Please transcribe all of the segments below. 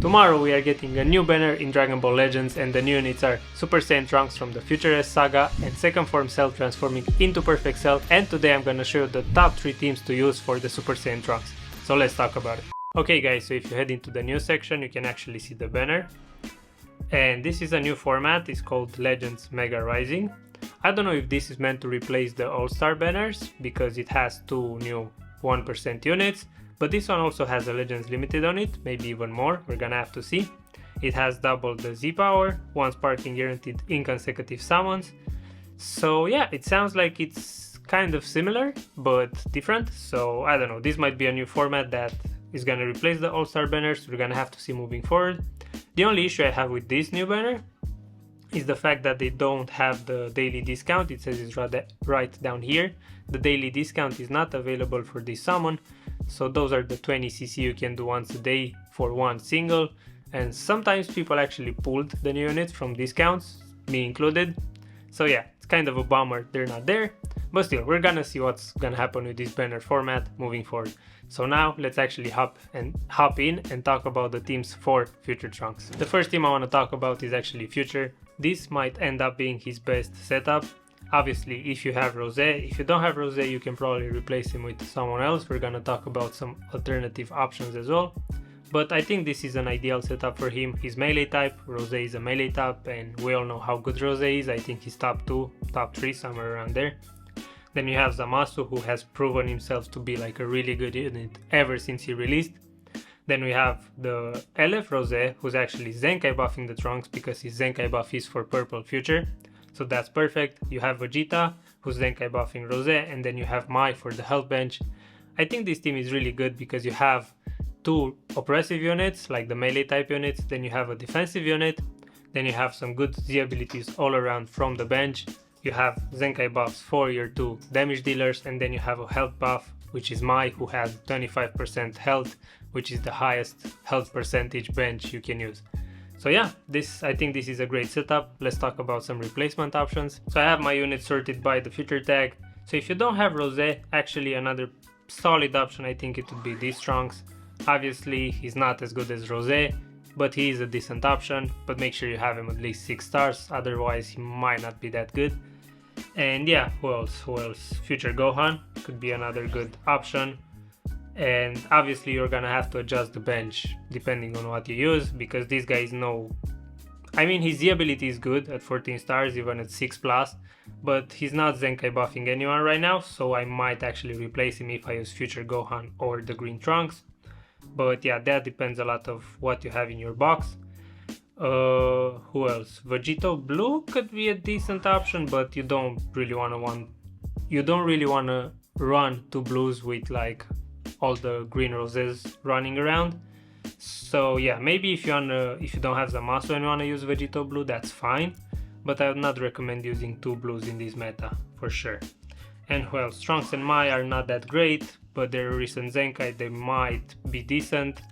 Tomorrow we are getting a new banner in Dragon Ball Legends, and the new units are Super Saiyan Trunks from the Future S Saga and Second Form Cell transforming into Perfect Cell, and today I'm gonna show you the top 3 teams to use for the Super Saiyan Trunks. So let's talk about it. Okay guys, so if you head into the news section you can actually see the banner. And this is a new format, it's called Legends Mega Rising. I don't know if this is meant to replace the All-Star banners because it has 2 new 1% units. But this one also has a Legends Limited on it, maybe even more, we're gonna have to see. It has double the Z power, 1 sparking guaranteed in consecutive summons. So yeah, it sounds like it's kind of similar, but different. So I don't know, this might be a new format that is gonna replace the All-Star banners, we're gonna have to see moving forward. The only issue I have with this new banner is the fact that they don't have the daily discount. It says it's right down here. The daily discount is not available for this summon. So those are the 20 CC you can do once a day for one single, and sometimes people actually pulled the new units from discounts, me included. So yeah, it's kind of a bummer they're not there, but still we're gonna see what's gonna happen with this banner format moving forward. So now let's actually hop in and talk about the teams for Future Trunks. The first team I want to talk about is actually Future. This might end up being his best setup. Obviously, if you have Rose, if you don't have Rose, you can probably replace him with someone else. We're gonna talk about some alternative options as well. But I think this is an ideal setup for him. He's melee type, Rose is a melee type, and we all know how good Rose is. I think he's top 2, top 3, somewhere around there. Then you have Zamasu, who has proven himself to be like a really good unit ever since he released. Then we have the LF Rose, who's actually Zenkai buffing the Trunks because his Zenkai buff is for Purple Future. So that's perfect. You have Vegeta, who's Zenkai buffing Rose, and then you have Mai for the health bench. I think this team is really good because you have 2 oppressive units, like the melee type units, then you have a defensive unit, then you have some good Z abilities all around from the bench. You have Zenkai buffs for your 2 damage dealers, and then you have a health buff, which is Mai, who has 25% health, which is the highest health percentage bench you can use. So yeah, I think this is a great setup. Let's talk about some replacement options. So I have my unit sorted by the future tag. So if you don't have Rose, actually another solid option, I think it would be these Trunks. Obviously he's not as good as Rose, but he is a decent option, but make sure you have him at least 6 stars, otherwise he might not be that good. And yeah, who else? Future Gohan could be another good option. And obviously you're gonna have to adjust the bench depending on what you use, because this guy is his Z ability is good at 14 stars, even at 6+, but he's not Zenkai buffing anyone right now, so I might actually replace him if I use Future Gohan or the Green Trunks. But yeah, that depends a lot of what you have in your box. Who else? Vegeta Blue could be a decent option, but you don't really wanna run 2 blues with like all the green roses running around. So yeah, maybe if you don't have Zamasu and you wanna use Vegeta Blue, that's fine, but I would not recommend using 2 blues in this meta for sure. And who else? Trunks and Mai are not that great, but they're recent Zenkai, they might be decent.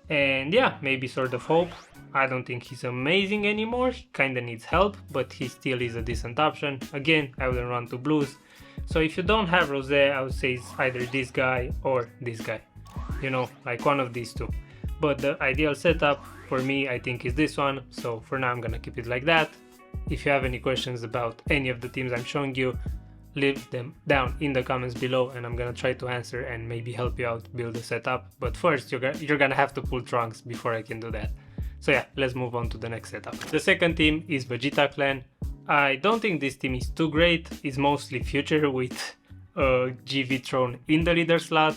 And yeah, maybe Sword of Hope. I don't think he's amazing anymore, kinda needs help, but he still is a decent option. Again, I wouldn't run 2 blues. So if you don't have Rose, I would say it's either this guy or this guy. You know, like one of these 2. But the ideal setup for me, I think, is this one. So for now I'm gonna keep it like that. If you have any questions about any of the teams I'm showing you, leave them down in the comments below and I'm gonna try to answer and maybe help you out build the setup. But first you're gonna have to pull Trunks before I can do that. So yeah, let's move on to the next setup. The second team is Vegeta Clan. I don't think this team is too great. It's mostly Future with GV Throne in the leader slot,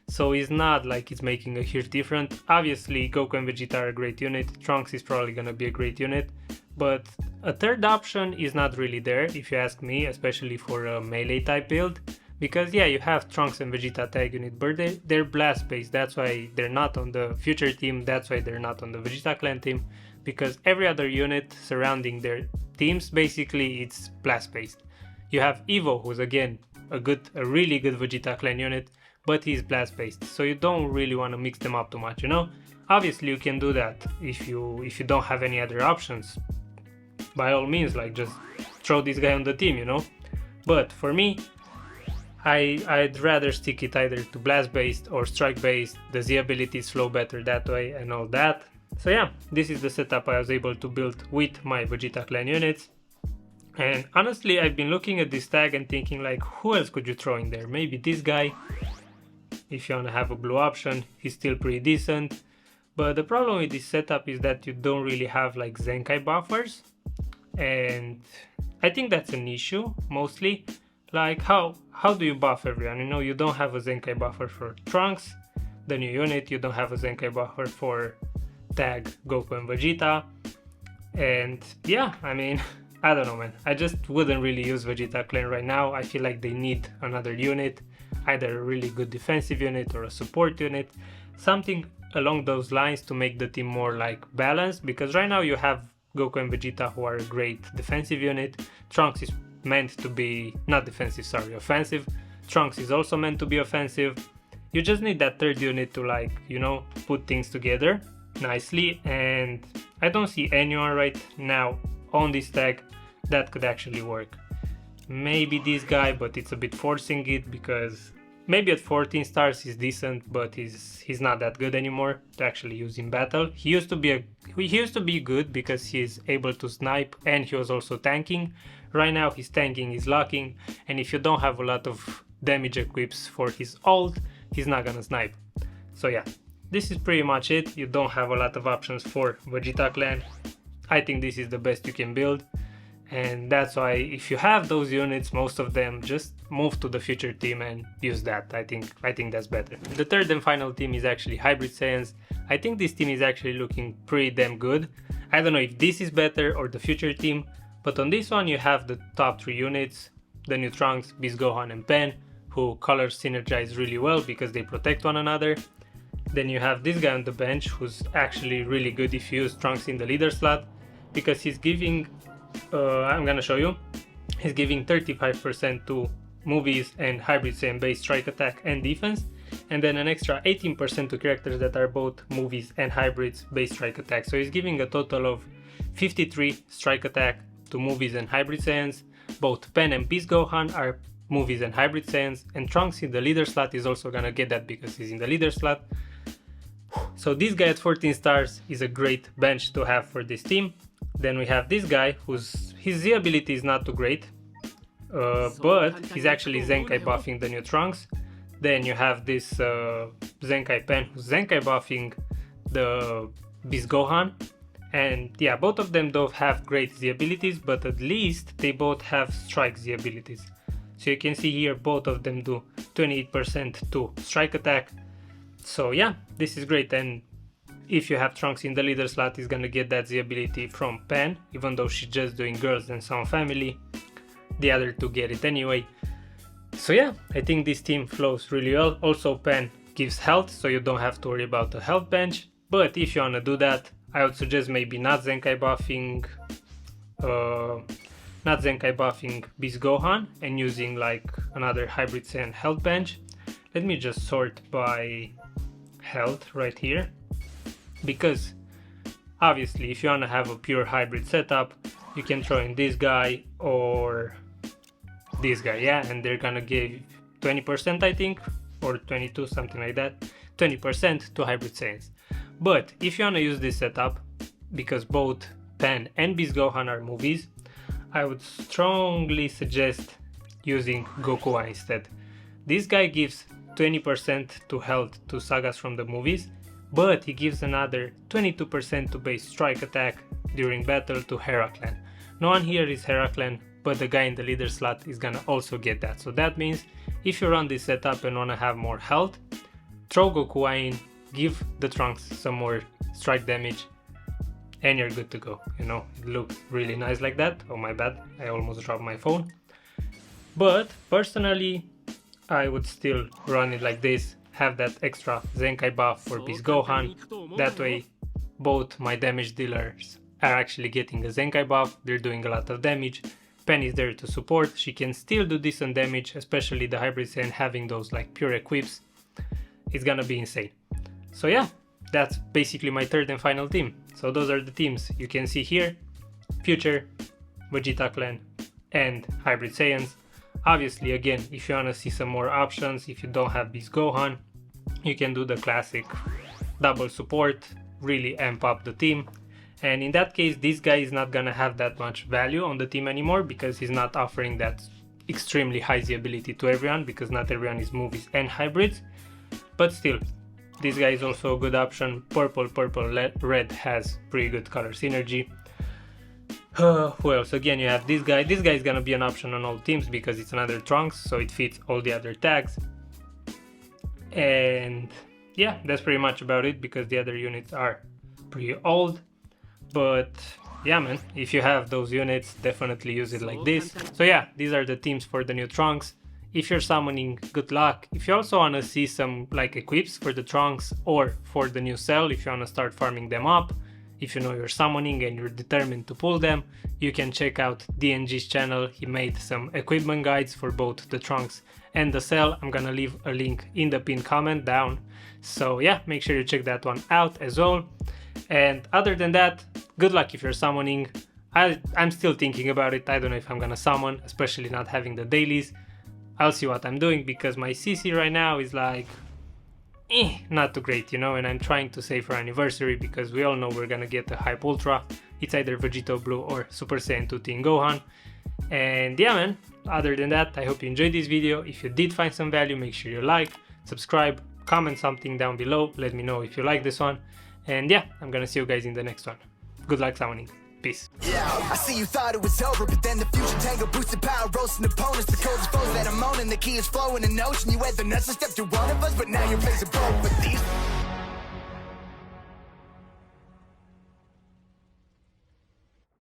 so it's not like it's making a huge difference. Obviously Goku and Vegeta are a great unit, Trunks is probably gonna be a great unit, but a third option is not really there if you ask me, especially for a melee type build. Because yeah, you have Trunks and Vegeta tag unit, but they're blast based, that's why they're not on the Future team, that's why they're not on the Vegeta Clan team, because every other unit surrounding their teams, basically it's blast based. You have Evo, who's again a really good Vegeta Clan unit, but he's blast based, so you don't really want to mix them up too much, you know. Obviously you can do that if you don't have any other options, by all means, like just throw this guy on the team, you know. But for me, I'd rather stick it either to blast based or strike based. The Z abilities flow better that way and all that. So yeah, this is the setup I was able to build with my Vegeta clan units. And honestly, I've been looking at this tag and thinking like, who else could you throw in there? Maybe this guy, if you wanna have a blue option, he's still pretty decent. But the problem with this setup is that you don't really have like Zenkai buffers. And I think that's an issue, mostly. Like, how do you buff everyone? You know, you don't have a Zenkai buffer for Trunks, the new unit, you don't have a Zenkai buffer for tag Goku and Vegeta. And yeah, I mean, I don't know, man. I just wouldn't really use Vegeta clan right now. I feel like they need another unit, either a really good defensive unit or a support unit, something along those lines to make the team more like balanced, because right now you have Goku and Vegeta who are a great defensive unit. Trunks is meant to be, not defensive, sorry, offensive. Trunks is also meant to be offensive. You just need that third unit to, like, you know, put things together nicely, and I don't see anyone right now on this tag that could actually work. Maybe this guy, but it's a bit forcing it, because maybe at 14 stars he's decent, but he's not that good anymore to actually use in battle. He used to be good because he's able to snipe and he was also tanking. Right now he's tanking, he's locking, and if you don't have a lot of damage equips for his ult, he's not gonna snipe. So yeah, this is pretty much it. You don't have a lot of options for Vegeta clan. I think this is the best you can build, and that's why if you have those units, most of them, just move to the future team and use that. I think that's better. The third and final team is actually Hybrid Saiyans. I think this team is actually looking pretty damn good. I don't know if this is better or the future team, but on this one you have the top 3 units, the new Trunks, Beast Gohan and Pen, who colors synergize really well because they protect one another. Then you have this guy on the bench who's actually really good if you use Trunks in the leader slot, because he's giving, I'm gonna show you, he's giving 35% to movies and Hybrid Saiyan based strike attack and defense, and then an extra 18% to characters that are both movies and hybrids based strike attack. So he's giving a total of 53 strike attack to movies and Hybrid Saiyans. Both Pen and Beast Gohan are movies and Hybrid Saiyans, and Trunks in the leader slot is also gonna get that because he's in the leader slot. So this guy at 14 stars is a great bench to have for this team. Then we have this guy his Z ability is not too great, but he's actually Zenkai buffing the new Trunks. Then you have this Zenkai Pen who's Zenkai buffing the Beast Gohan. And yeah, both of them don't have great Z abilities, but at least they both have strike Z abilities. So you can see here both of them do 28% to strike attack. So yeah, this is great, and if you have Trunks in the leader slot, he's gonna get that Z ability from Pen, even though she's just doing girls and some family. The other two get it anyway. So yeah, I think this team flows really well. Also Pen gives health, so you don't have to worry about the health bench. But if you wanna do that, I would suggest maybe not Zenkai buffing Beast Gohan and using like another Hybrid Saiyan health bench. Let me just sort by health right here, because obviously if you want to have a pure hybrid setup, you can throw in this guy or this guy, yeah, and they're gonna give 20%, I think, or 22, something like that, 20% to Hybrid Saiyans. But if you want to use this setup, because both Pen and Beast Gohan are movies, I would strongly suggest using Goku instead. This guy gives 20% to health to sagas from the movies, but he gives another 22% to base strike attack during battle to Hera clan. No one here is Hera clan, but the guy in the leader slot is gonna also get that. So that means if you run this setup and wanna have more health, throw Goku in, give the Trunks some more strike damage, and you're good to go. You know, it looks really nice like that. Oh my bad, I almost dropped my phone. But personally, I would still run it like this, have that extra Zenkai buff for Beast Gohan. That way both my damage dealers are actually getting a Zenkai buff, they're doing a lot of damage. Pen is there to support, she can still do decent damage, especially the Hybrid Saiyan having those like pure equips. It's gonna be insane. So yeah, that's basically my third and final team. So those are the teams you can see here: Future, Vegeta clan, and Hybrid Saiyans. Obviously, again, if you want to see some more options, if you don't have this Gohan, you can do the classic double support, really amp up the team. And in that case, this guy is not gonna have that much value on the team anymore because he's not offering that extremely high Z ability to everyone, because not everyone is movies and hybrids. But still, this guy is also a good option. Purple, red has pretty good color synergy. Who else? Again, you have this guy. This guy is gonna be an option on all teams because it's another Trunks, so it fits all the other tags. And yeah, that's pretty much about it because the other units are pretty old. But yeah, man, if you have those units, definitely use it like this. So yeah, these are the teams for the new Trunks. If you're summoning, good luck. If you also want to see some like equips for the Trunks or for the new Cell, if you want to start farming them up, if you know you're summoning and you're determined to pull them, you can check out DNG's channel. He made some equipment guides for both the Trunks and the Cell. I'm gonna leave a link in the pinned comment down. So yeah, make sure you check that one out as well. And other than that, good luck if you're summoning. I'm still thinking about it. I don't know if I'm gonna summon, especially not having the dailies. I'll see what I'm doing because my CC right now is like not too great, you know, and I'm trying to save for anniversary because we all know we're gonna get a Hype Ultra. It's either Vegeta Blue or Super Saiyan 2 Teen Gohan. And yeah, man, other than that, I hope you enjoyed this video. If you did find some value, make sure you like, subscribe, comment something down below. Let me know if you like this one. And yeah, I'm gonna see you guys in the next one. Good luck summoning. Peace. Yeah, I see you thought it was over, but then the fusion tango boosted power, roasting opponents, the coldest foes that I'm owning. The key is flowing in ocean. You had the nuts to step through one of us, but now you're facing both with these.